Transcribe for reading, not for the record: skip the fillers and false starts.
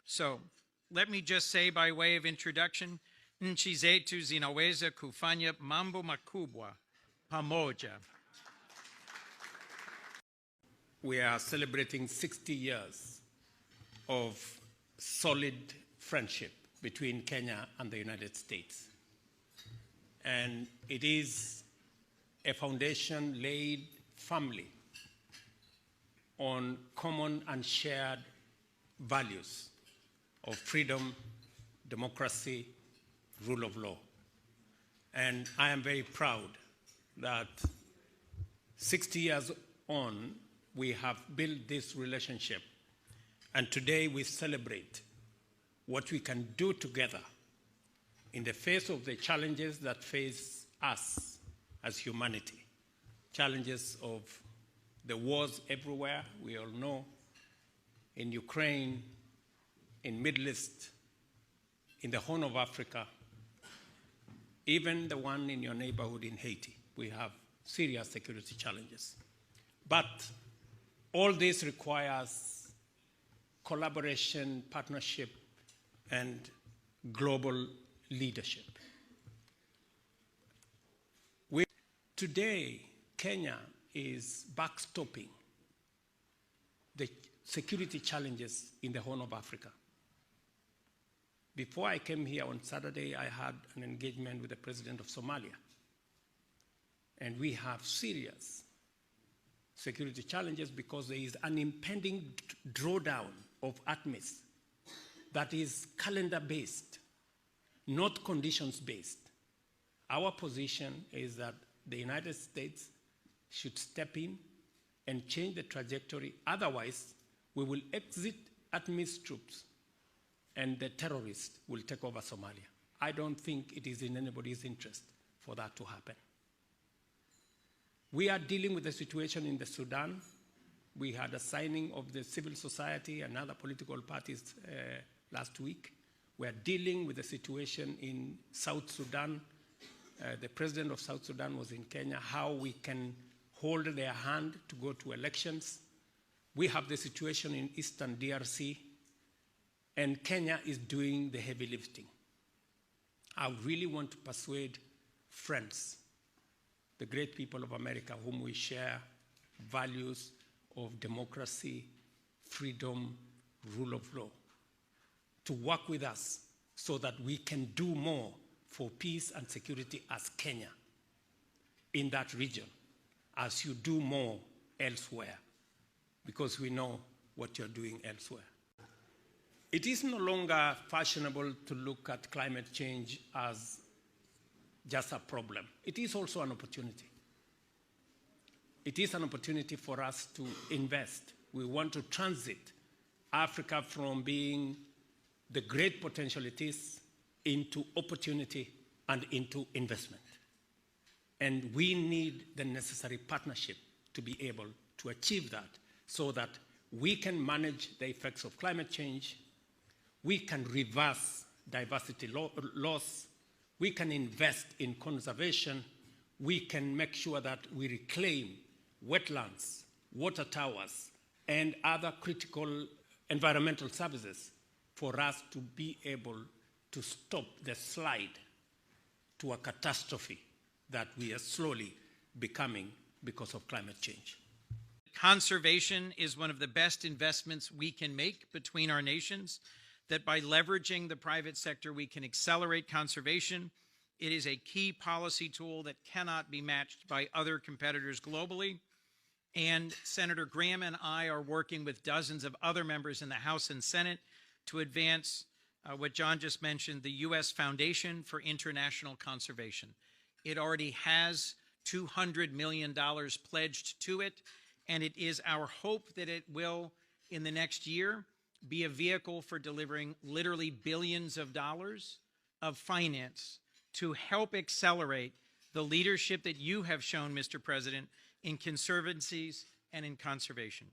So let me just say by way of introduction, nchi zetu zinaweza kufanya mambo makubwa pamoja. We are celebrating 60 years of solid friendship between Kenya and the United States. And it is a foundation laid firmly on common and shared values of freedom, democracy, rule of law. And I am very proud that 60 years on, we have built this relationship. And today we celebrate what we can do together in the face of the challenges that face us as humanity. Challenges of the wars everywhere, we all know, in Ukraine, in Middle East, in the Horn of Africa, even the one in your neighborhood in Haiti. We have serious security challenges. But all this requires collaboration, partnership, and global leadership. Today, Kenya is backstopping the security challenges in the Horn of Africa. Before I came here on Saturday, I had an engagement with the president of Somalia. And we have serious security challenges because there is an impending drawdown of ATMIS that is calendar-based, not conditions-based. Our position is that the United States should step in and change the trajectory. Otherwise, we will exit ATMIS troops and the terrorists will take over Somalia. I don't think it is in anybody's interest for that to happen. We are dealing with the situation in the Sudan. We had a signing of the civil society and other political parties last week. We are dealing with the situation in South Sudan. The president of South Sudan was in Kenya, how we can hold their hand to go to elections. We have the situation in Eastern DRC, and Kenya is doing the heavy lifting. I really want to persuade friends, the great people of America whom we share values of democracy, freedom, rule of law, to work with us so that we can do more for peace and security as Kenya in that region, as you do more elsewhere, because we know what you're doing elsewhere. It is no longer fashionable to look at climate change as just a problem. It is also an opportunity. It is an opportunity for us to invest. We want to transit Africa from being the great potential it is into opportunity and into investment. And we need the necessary partnership to be able to achieve that so that we can manage the effects of climate change, we can reverse diversity loss, we can invest in conservation, we can make sure that we reclaim wetlands, water towers, and other critical environmental services for us to be able to stop the slide to a catastrophe that we are slowly becoming because of climate change. Conservation is one of the best investments we can make between our nations, that by leveraging the private sector, we can accelerate conservation. It is a key policy tool that cannot be matched by other competitors globally. And Senator Graham and I are working with dozens of other members in the House and Senate to advance what John just mentioned, the U.S. Foundation for International Conservation. It already has $200 million pledged to it, and it is our hope that it will, in the next year, be a vehicle for delivering literally billions of dollars of finance to help accelerate the leadership that you have shown, Mr. President, in conservancies and in conservation.